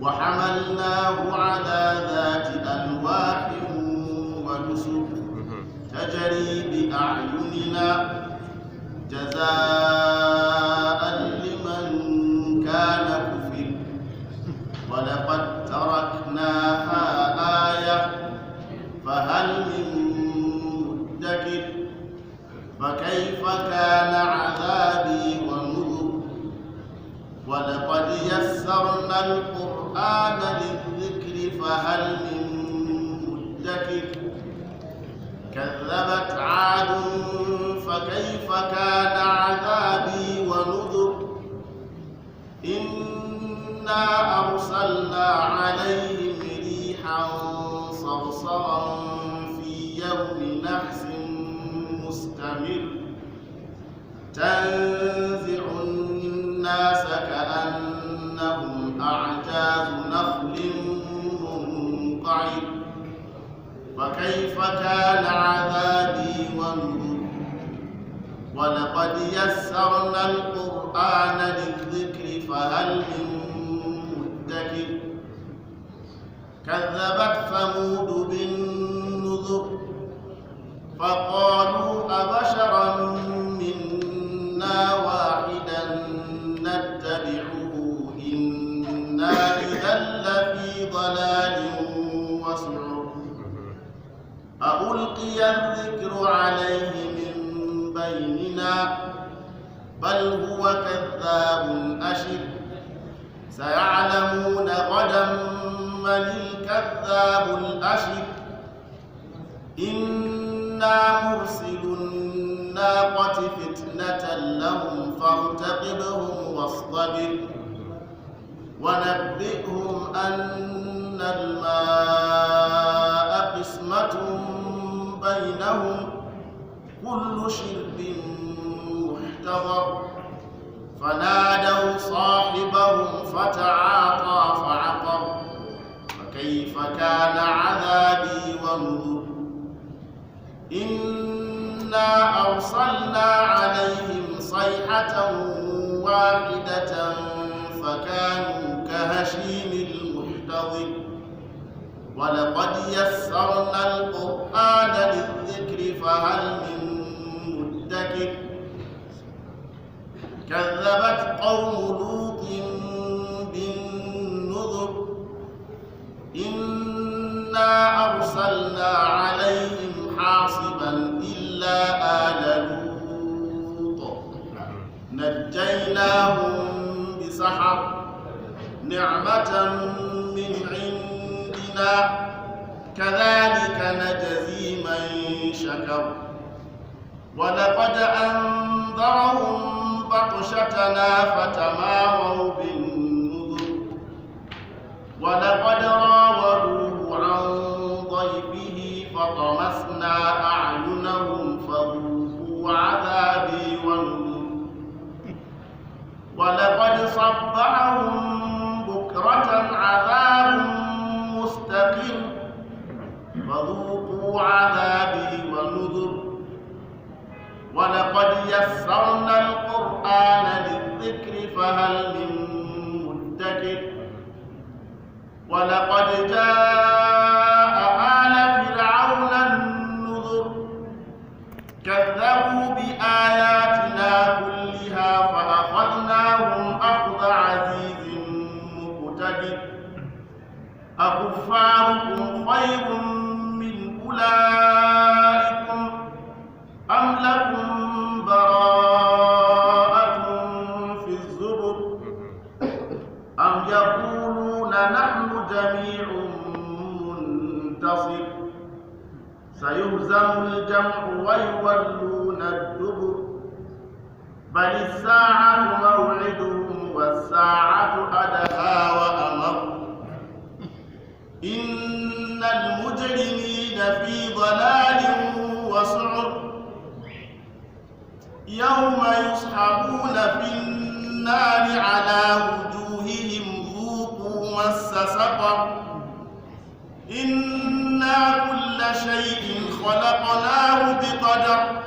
وحملناه على ذات ألواح ودسر تجري بأعيننا جزاء لمن كان كفر ولقد تركناها آية فهل من مدكر فكيف كان عذابي ونذر ولقد يسرنا القرآن للذكر فهل من مدكر كذبت عاد فكيف كان عذابي ونذر إنا أرسلنا عليهم ريحا صرصرا في يوم نحس مستمر تنزع الناس كأنهم أعجاز نخل منقعر فكيف كان عذابي ونذر ولقد يسرنا القرآن للذكر فهل من مدكر كذبت ثمود بالنذر فقالوا أبشرا منا واحدا نتبعه إنا إذا لفي ضلال وسعر ألقي الذكر عليه من بيننا بل هو كذاب أشر سيعلمون غدا من الكذاب الأشر إنا مرسل الناقة فتنة لهم فارتقبهم واصطبر ونبئهم أن الماء قسمة بينهم كل شرب محتضر فنادوا صاحبهم فتعاطى فعقر فكيف كان عذابي ونذر إنا أرسلنا عليهم صيحة واحدة فكانوا كهشيم المحتضر ولقد يسرنا القرآن للذكر فهل من مدكر كذبت قوم لوط بالنذر إنا أرسلنا عليهم حاصبا إلا آل لوط نجيناهم بسحر نعمة من عندنا كذلك نجزي من شكر ولقد أنذرهم بطشتنا فتماروا بالنذر ولقد راودوه عن ضيفه فطمسنا أعينهم فذوقوا عذابي ونذر ولقد صبحهم بكرة عذاب مستقر فذوقوا عذابي ونذر ولقد يسرنا القرآن للذكر فهل من مدكر ولقد جاء آل فرعون النذر كذبوا بآياتنا كلها فأخذناهم أخذ عزيز مقتدر أكفاركم خير من أولئكم أم لكم براءة في الزبر أم يقولون نحن جميع منتصر سيهزم الجمع ويولون الدبر بل الساعة موعدهم والساعة أدهى وأمر إن المجرمين في ضلال وسعر يوم يسحبون في النار على وجوههم ذوقوا مس سقر إنا كل شيء خلقناه بقدر